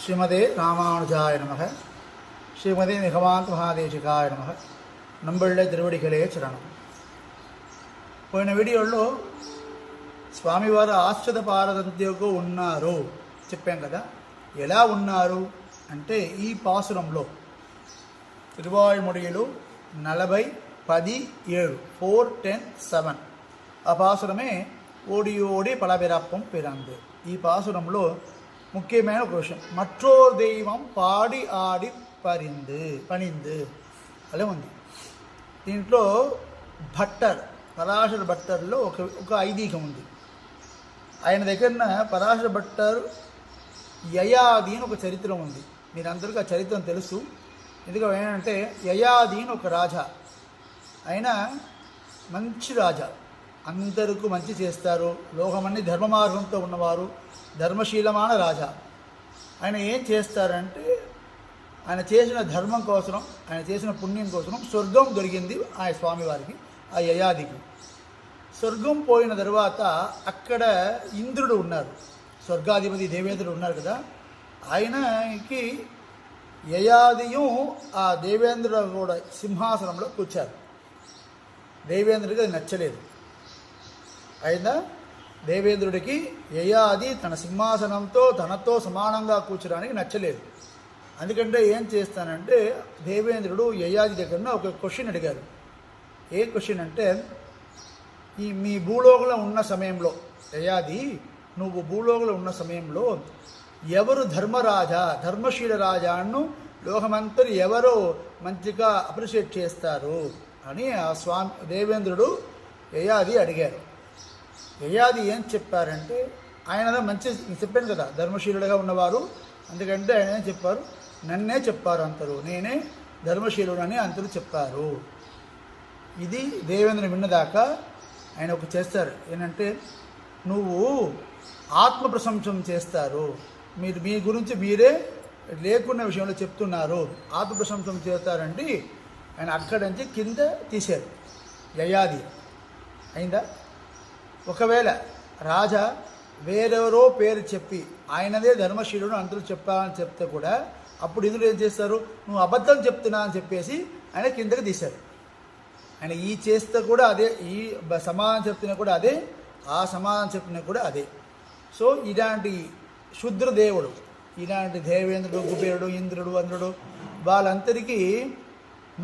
శ్రీమదే రామానుజాయ నమః. శ్రీమదే నిగమాంత మహాదేశికాయ నమః. నంబళ్ళ తిరువడికలే చరణం. పోయిన వీడియోలో స్వామివారు ఆశ్రిత పారతంత్యకు ఉన్నారు చెప్పాం కదా. ఎలా ఉన్నారు అంటే ఈ పాసురంలో తిరువాయుమొழியில் 40:17 4:10-7 ఆ పాసురమే ఓడి ఓడి పలబిరప్పం పిరందు. ఈ పాసురంలో ముఖ్యమైన ఒక విషయం, మற்றோர் தெய்வம் పాడి ఆడి పనిందు అలా ఉంది. దీంట్లో భట్టర్ పరాశర భట్టర్లో ఒక ఐదీకం ఉంది. ఆయన దగ్గర పరాశర భట్టర్ యయాది అని ఒక చరిత్ర ఉంది. మీరందరికీ ఆ చరిత్ర తెలుసు. ఎందుకంటే ఏంటంటే యయాది అని ఒక రాజా, ఆయన మంచి రాజా, అందరికీ మంచి చేస్తారు, లోకమన్ని ధర్మ మార్గంతో ఉన్నవారు, ధర్మశీలమైన రాజా. ఆయన ఏం చేస్తారంటే ఆయన చేసిన ధర్మం కోసం, ఆయన చేసిన పుణ్యం కోసం స్వర్గం దొరికింది ఆ స్వామివారికి, ఆ యయాదికి. స్వర్గం పోయిన తర్వాత అక్కడ ఇంద్రుడు ఉన్నారు, స్వర్గాధిపతి దేవేంద్రుడు ఉన్నారు కదా. ఆయనకి యయాదియు ఆ దేవేంద్రుడు కూడా సింహాసనంలో కూర్చారు. దేవేంద్రుడికి అది నచ్చలేదు. అయినా దేవేంద్రుడికి యయాది తన సింహాసనంతో తనతో సమానంగా కూర్చోడానికి నచ్చలేదు. అందుకంటే ఏం చేస్తానంటే దేవేంద్రుడు యయాది దగ్గర ఒక క్వశ్చన్ అడిగారు. ఏ క్వశ్చన్ అంటే, మీ భూలోకంలో ఉన్న సమయంలో యయాది, నువ్వు భూలోకంలో ఉన్న సమయంలో ఎవరు ధర్మరాజా, ధర్మశీల రాజాను లోకమంతరు ఎవరు మంచిగా అప్రిషియేట్ చేస్తారు అని ఆ దేవేంద్రుడు యయాది అడిగారు. యయాది ఏం చెప్పారంటే, ఆయన మంచి చెప్పాను కదా ధర్మశీలుడుగా ఉన్నవారు, అందుకంటే ఆయన ఏం చెప్పారు, నన్నే చెప్పారు అందరూ, నేనే ధర్మశీలుడని అందరూ చెప్పారు. ఇది దేవేంద్రుని విన్నదాకా ఆయన ఒక చేస్తారు ఏంటంటే, నువ్వు ఆత్మ ప్రశంసం చేస్తారు, మీరు మీ గురించి మీరే లేకున్న విషయంలో చెప్తున్నారు, ఆత్మ ప్రశంసం చేస్తారండి. ఆయన అక్కడి నుంచి కింద తీశారు యయాది. అయిందా? ఒకవేళ రాజా వేరెవరో పేరు చెప్పి ఆయనదే ధర్మశీలుడు అందరూ చెప్పాలని చెప్తే కూడా అప్పుడు ఇందులో ఏం చేస్తారు, నువ్వు అబద్ధం చెప్తున్నా అని చెప్పేసి ఆయన కిందకి తీశారు. ఆయన ఈ చేస్తే కూడా అదే, ఈ సమాధానం చెప్తున్నా కూడా అదే, ఆ సమాధానం చెప్పినా కూడా అదే. సో ఇలాంటి శుద్రదేవుడు, ఇలాంటి దేవేంద్రుడు, కుబేరుడు, ఇంద్రుడు, అంద్రుడు వాళ్ళందరికీ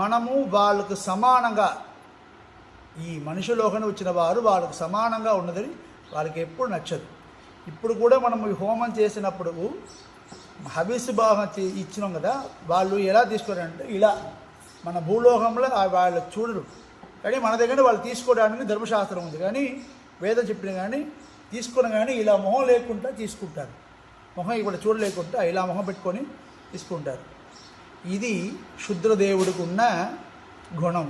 మనము వాళ్ళకు సమానంగా, ఈ మనుషులోకని వచ్చిన వారు వాళ్ళకు సమానంగా ఉన్నదని వాళ్ళకి ఎప్పుడు నచ్చదు. ఇప్పుడు కూడా మనం ఈ హోమం చేసినప్పుడు హవిస్సు భాగం ఇచ్చినాం కదా, వాళ్ళు ఎలా తీసుకోరంటే ఇలా మన భూలోకంలో వాళ్ళు చూడరు, కానీ మన దగ్గర వాళ్ళు తీసుకోవడానికి ధర్మశాస్త్రం ఉంది. కానీ వేదం చెప్పిన కానీ తీసుకున్న కానీ ఇలా మొహం లేకుండా తీసుకుంటారు, మొహం ఇక్కడ చూడలేకుండా ఇలా మొహం పెట్టుకొని తీసుకుంటారు. ఇది శుద్రదేవుడికి ఉన్న గుణం.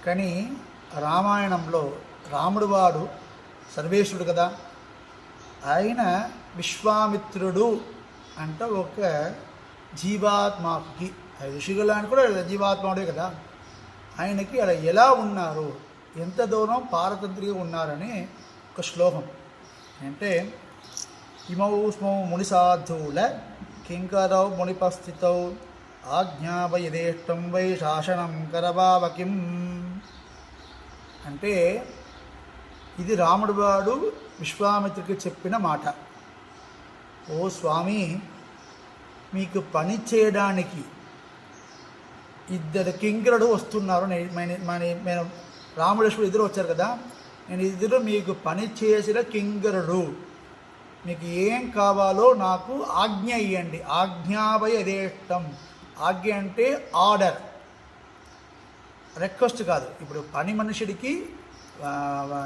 కానీ రామాయణంలో రాముడు వాడు సర్వేశ్వరుడు కదా, ఆయన విశ్వామిత్రుడు అంట ఒక జీవాత్మకి, ఋషిగలాన్ని కూడా జీవాత్ముడే కదా, ఆయనకి అలా ఎలా ఉన్నారు, ఎంత దూరం పారతంత్రిగా ఉన్నారని ఒక శ్లోకం. అంటే ఇమౌ స్మౌ మునిసాధువుల కింకరౌ మునిపస్థితౌ ఆజ్ఞాపయదేష్టం వై శాసనం కరవావకిం. అంటే ఇది రాముడు వాడు విశ్వామిత్రుడికి చెప్పిన మాట. ఓ స్వామి, మీకు పని చేయడానికి ఇద్దరు కింకరుడు వస్తున్నారు, నేను రాముడేశ్వరుడు ఇద్దరు వచ్చారు కదా, నేను ఇద్దరు మీకు పని చేసిన కింకరుడు, మీకు ఏం కావాలో నాకు ఆజ్ఞ ఇవ్వండి. ఆజ్ఞాపయ యథేష్టం, ఆజ్ఞ అంటే ఆర్డర్, రిక్వెస్ట్ కాదు. ఇప్పుడు పని మనుషుడికి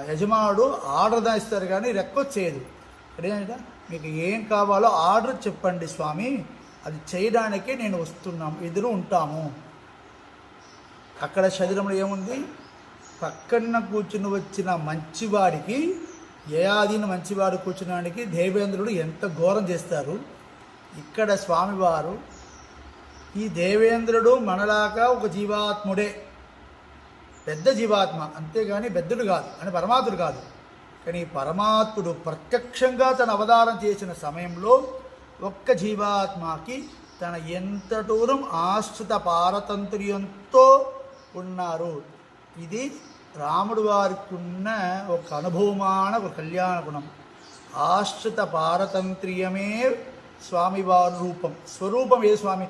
యజమానుడు ఆర్డర్ ఇస్తారు కానీ రిక్వెస్ట్ చేయదు. అదేంటంటే మీకు ఏం కావాలో ఆర్డర్ చెప్పండి స్వామి, అది చేయడానికే నేను వస్తున్నాము, ఎదురు ఉంటాము. అక్కడ శరీరంలో ఏముంది, పక్కన కూర్చుని వచ్చిన మంచివాడికి, యయాదిన మంచివాడు కూర్చున్నానికి దేవేంద్రుడు ఎంత ఘోరం చేస్తారు. ఇక్కడ స్వామివారు ఈ దేవేంద్రుడు మనలాగా ఒక జీవాత్ముడే, పెద్ద జీవాత్మ, అంతేగాని పెద్దడు కాదు, అని పరమాత్ముడు కాదు. కానీ పరమాత్ముడు ప్రత్యక్షంగా తన అవతారం చేసిన సమయంలో ఒక్క జీవాత్మకి తన ఎంత దూరం ఆశ్రిత పారతంత్ర్యంతో ఉన్నారు. ఇది రాముడు వారికి ఉన్న ఒక అనుభవమాన ఒక కళ్యాణ గుణం. ఆశ్రిత పారతంత్ర్యమే స్వామివారి రూపం. స్వరూపం ఏ స్వామి?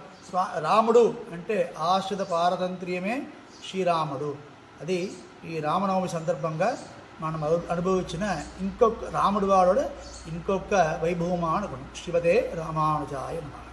రాముడు అంటే ఆశ్రిత పారతంత్ర్యమే శ్రీరాముడు. అది ఈ రామనవమి సందర్భంగా మనం అనుభవించిన ఇంకొక రాముడు వాడు ఇంకొక వైభవమాన గుణం. శివతే రామానుజాయ నమః.